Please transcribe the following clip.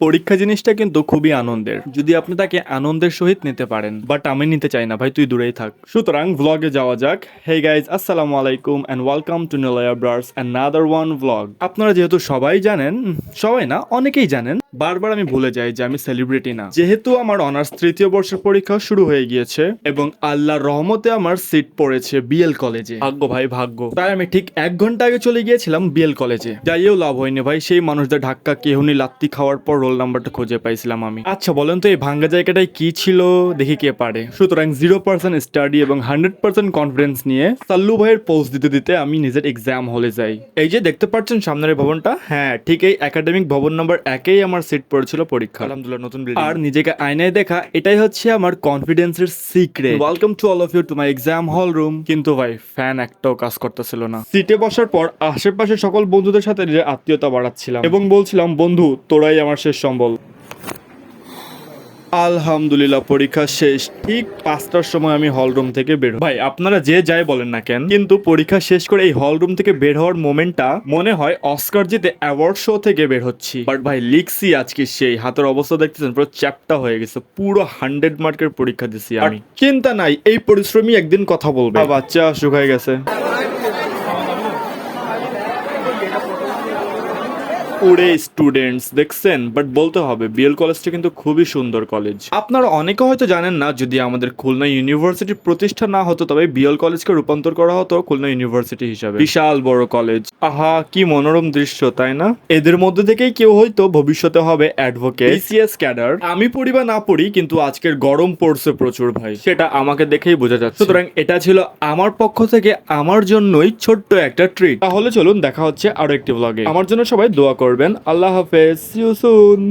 পরীক্ষা জিনিসটা কিন্তু খুবই আনন্দের যদি আপনি তাকে আনন্দের সহিত নিতে পারেন, বাট আমি নিতে চাই না ভাই, তুই দূরেই থাক। সুতরাং ভ্লগে যাওয়া যাক। হে গাইজ, আসসালামু আলাইকুম এন্ড ওয়েলকাম টু নিলয়া ব্রার্স অ্যানাদার ওয়ান ভ্লগ। আপনারা যেহেতু সবাই জানেন, সবাই না অনেকেই জানেন, বারবার আমি ভুলে যাই যে আমি সেলিব্রিটি না। যেহেতু আমার অনার্স তৃতীয় বর্ষের পরীক্ষা শুরু হয়ে গিয়েছে এবং আল্লাহর রহমতে আমার সিট পড়েছে বিএল কলেজে। ভাগ্য ভাই ভাগ্য। তাই আমি ঠিক 1 ঘন্টা আগে চলে গিয়েছিলাম বিএল কলেজে। যাইও লাভ হয়নি ভাই, সেই মানুষদের ধাক্কা কেহুনি লাত্তি খাওয়ার পর রোল নাম্বারটা খুঁজে পাইছিলাম আমি। আচ্ছা বলেন তো এই ভাঙ্গা জায়গাটায় কি ছিল, দেখি কে পারে। সুতরাং 0% স্টাডি এবং 100% কনফিডেন্স নিয়ে সাল্লু ভাইয়ের পোস্ট দিতে দিতে আমি নিজের এক্সাম হলে যাই। এই যে দেখতে পাচ্ছেন সামনের ভবনটা, হ্যাঁ ঠিক এই একাডেমিক ভবন নাম্বার 1-এই আমার সিট পড়েছিল পরীক্ষা। আলহামদুলিল্লাহ নতুন বিল্ডিং। আর নিজেকে আয়নায় দেখা, এটাই হচ্ছে আমার কনফিডেন্সের secret. Welcome to all of you to my exam hall room. কিন্তু ভাই ফ্যান একটাও কাজ করতেছিল না। সিটে বসার পর আশেপাশে সকল বন্ধুদের সাথে নিজের আত্মীয়তা বাড়াচ্ছিলাম এবং বলছিলাম, বন্ধু তোরাই আমার শেষ সম্বল। আলহামদুলিল্লাহ পরীক্ষা শেষ। ঠিক 5টার সময় আমি হল রুম থেকে বের হই। ভাই আপনারা যে যাই বলেন না কেন, কিন্তু পরীক্ষা শেষ করে এই হল রুম থেকে বের হওয়ার মোমেন্টটা মনে হয় অস্কার জিতে অ্যাওয়ার্ড শো থেকে বের হচ্ছি। বাট ভাই লিখছি আজকে সেই হাতের অবস্থা দেখতেছেন পুরো চ্যাপটা হয়ে গেছে। পুরো 100 মার্কের পরীক্ষা দিছি আমি। চিন্তা নাই, এই পরিশ্রমী একদিন কথা বলবে। বাচ্চা শুকায় গেছে। ওরে স্টুডেন্টস দেখছেন, বাট বলতে হবে বিএল কলেজটা কিন্তু খুবই সুন্দর কলেজ। আপনারা অনেকে হয়তো জানেন না, যদি আমাদের খুলনা ইউনিভার্সিটি প্রতিষ্ঠা না হতো তবে বিএল কলেজকে রূপান্তর করা হতো খুলনা ইউনিভার্সিটি হিসাবে। বিশাল বড় কলেজ, আহা কি মনোরম দৃশ্য তাই না? এদের মধ্যে থেকেই কেউ হয়তো ভবিষ্যতে হবে অ্যাডভোকেট, বিসিএস ক্যাডার। আমি পড়ি বা না পড়ি, কিন্তু আজকের গরম পড়ছে প্রচুর ভাই, সেটা আমাকে দেখেই বোঝা যাচ্ছে। সুতরাং এটা ছিল আমার পক্ষ থেকে আমার জন্যই ছোট্ট একটা ট্রিট। তাহলে চলুন দেখা হচ্ছে আরো একটি ব্লগে। আমার জন্য সবাই দোয়া করবেন। আল্লাহ হাফেজ, সি ইউ সুন।